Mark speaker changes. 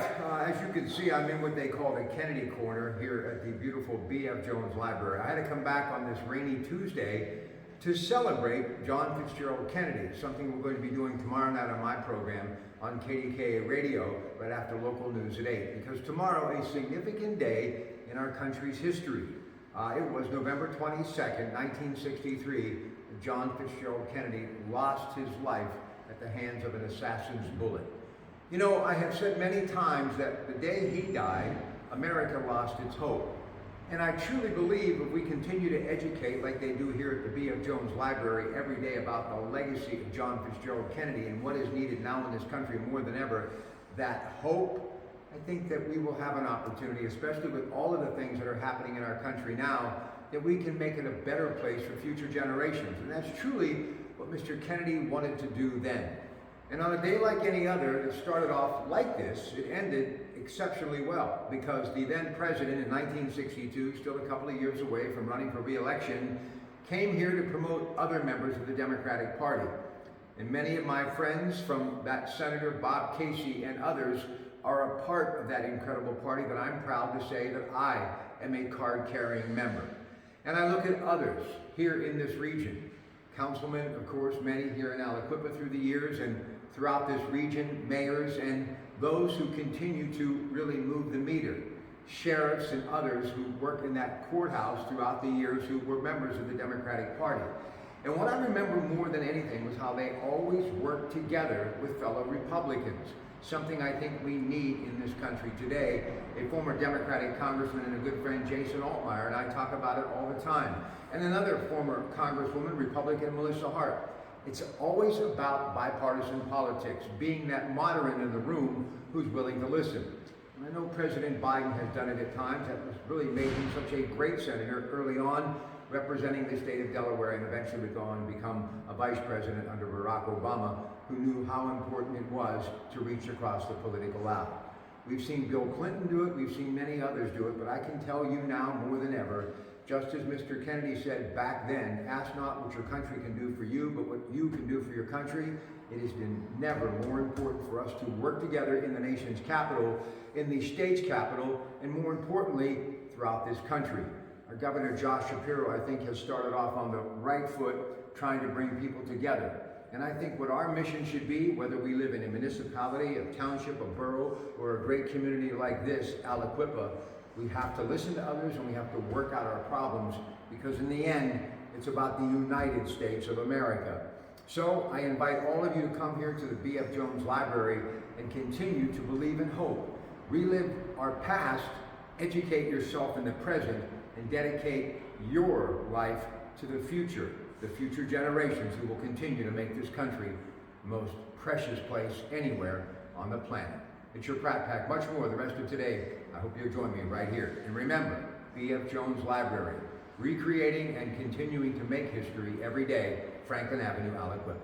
Speaker 1: as you can see, I'm in what they call the Kennedy Corner here at the beautiful B.F. Jones Library. I had to come back on this rainy Tuesday to celebrate John Fitzgerald Kennedy, something we're going to be doing tomorrow night on my program on KDKA Radio right after local news at 8, because tomorrow a significant day in our country's history. It was November 22nd, 1963, John Fitzgerald Kennedy lost his life at the hands of an assassin's bullet. You know, I have said many times that the day he died, America lost its hope. And I truly believe if we continue to educate like they do here at the B.F. Jones Library every day about the legacy of John Fitzgerald Kennedy and what is needed now in this country more than ever, that hope, I think that we will have an opportunity, especially with all of the things that are happening in our country now, that we can make it a better place for future generations. And that's truly what Mr. Kennedy wanted to do then. And on a day like any other that started off like this, it ended exceptionally well, because the then president in 1962, still a couple of years away from running for re-election, came here to promote other members of the Democratic Party. And many of my friends, from that Senator Bob Casey and others, are a part of that incredible party that I'm proud to say that I am a card-carrying member. And I look at others here in this region, councilmen, of course, many here in Aliquippa through the years, and throughout this region, mayors, and those who continue to really move the meter, sheriffs and others who work in that courthouse throughout the years who were members of the Democratic Party. And what I remember more than anything was how they always worked together with fellow Republicans, something I think we need in this country today. A former Democratic congressman and a good friend, Jason Altmaier, and I talk about it all the time. And another former congresswoman, Republican Melissa Hart. It's always about bipartisan politics, being that moderate in the room who's willing to listen. And I know President Biden has done it at times. That was really made him such a great senator early on, representing the state of Delaware, and eventually would go on and become a vice president under Barack Obama, who knew how important it was to reach across the political aisle. We've seen Bill Clinton do it, we've seen many others do it, but I can tell you now more than ever, just as Mr. Kennedy said back then, ask not what your country can do for you, but what you can do for your country. It has been never more important for us to work together in the nation's capital, in the state's capital, and more importantly, throughout this country. Our Governor Josh Shapiro, I think, has started off on the right foot, trying to bring people together. And I think what our mission should be, whether we live in a municipality, a township, a borough, or a great community like this, Aliquippa, we have to listen to others and we have to work out our problems, because in the end, it's about the United States of America. So I invite all of you to come here to the B.F. Jones Library and continue to believe in hope. Relive our past, educate yourself in the present, and dedicate your life to the future generations who will continue to make this country the most precious place anywhere on the planet. It's your Pratte Pack, much more the rest of today. I hope you'll join me right here. And remember, B.F. Jones Library, recreating and continuing to make history every day, Franklin Avenue, Aliquippa.